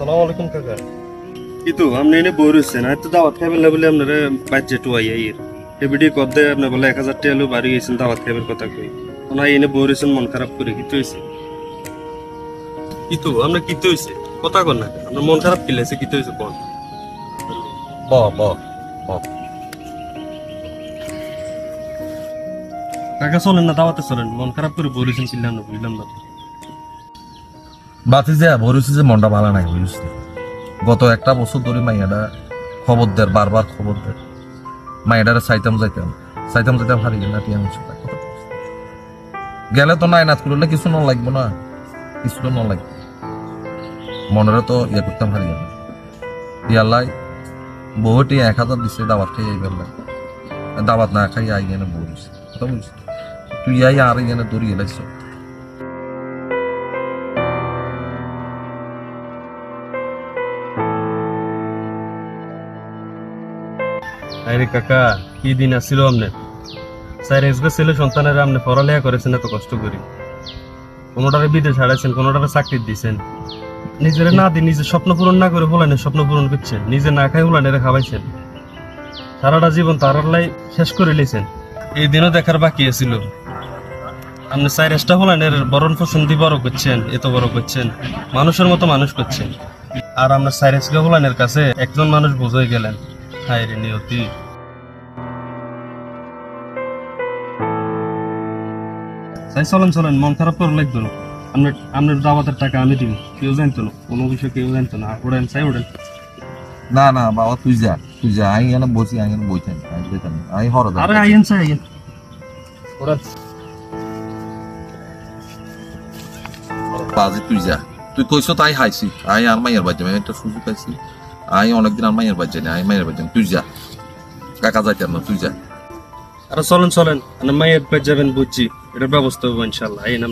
আসসালামু আলাইকুম কাকা। কিন্তু আপনি এনে বই রয়েছেন আর তো দাওয়াত খাইবেন না বলে আপনারা বাচ্চা টুয়াই আইয়ের এবিডি কর দেয় আপনি বলে 1000 টাকা লো বাড়ি গেছেন দাওয়াত খাইবের কথা কই ওনা এনে বই রয়েছেন মন খারাপ করে কি হইছে কিন্তু আমরা কি হইছে কথা কর না আপনার মন খারাপ কি লাগছে কি হইছে কোন ব ব ব কাকা চলেন না দাওয়াতে চলেন মন খারাপ করে বই রয়েছেন চিল্লাম না বুঝলাম না বাতি যে ভরুছি যে মনটা ভালো নাই বুঝছি গত একটা বছর ধরে মাইয়াটা খবর দেয় বারবার খবর দেয় মাইয়াটারে চাইতাম যাইতাম হারি না টিয়া গেলে তো নাই নাচ করলে কিছু ন লাগবো না কিছু ন লাগবে মনেরও তো ইয়ে করতাম হারি না ইয়াল্লাই বহুটি 1000 দিচ্ছে দাওয়াত খাই আইবার লাগে দাওয়াত না খাই আই গেলে বলিস কথা বলিস তুই আই আর এখানে দৌড়ি গেলাইছ আরে কাকা কি দিন আসছিল আপনার স্যার এসবে ছেলে সন্তানের আপনি পড়ালেখা করেছেন এত কষ্ট করি কোনোটারে বিদেশ হারাইছেন কোনোটারে চাকরি দিয়েছেন নিজের না দিয়ে নিজের স্বপ্ন পূরণ না করে হোলানের স্বপ্ন পূরণ করছেন নিজে না খাই হোলানের খাওয়াইছেন সারাটা জীবন তারার লাই শেষ করে নিয়েছেন এই দিনও দেখার বাকি ছিল আপনি চাইরেসটা হোলানের বরণ পোষণ দিয়ে বড় করছেন এত বড় করছেন মানুষের মতো মানুষ করছেন আর আপনার চাইরেসকে হোলানের কাছে একজন মানুষ বোঝাই গেলেন হায় রে নিয়তি চলেন মন খারাপ করে লাগতো না আপনার দাওয়াতের টাকা আমি দিব কেউ জানতো না কোনো বিষয় কেউ জানতো না ওড়েন ওড়েন না না বাবা তুই যা আই এখানে বসি আই এখানে বইতেন আই হর আরে আইয়েন ওড়েন বাজে তুই যা তুই কইছো তাই হাইছি আই আর মাইয়ের বাজে আমি একটা সুযোগ পাইছি আই অনেকদিন আর মাইয়ের বাজে না আই মাইয়ের বাজে তুই যা কাকা যাইতেন না তুই যা আরে চলেন মায়ের পেয়ে যাবেন বুঝছি এটার ব্যবস্থা হবো ইনশাল্লাহ এই নাম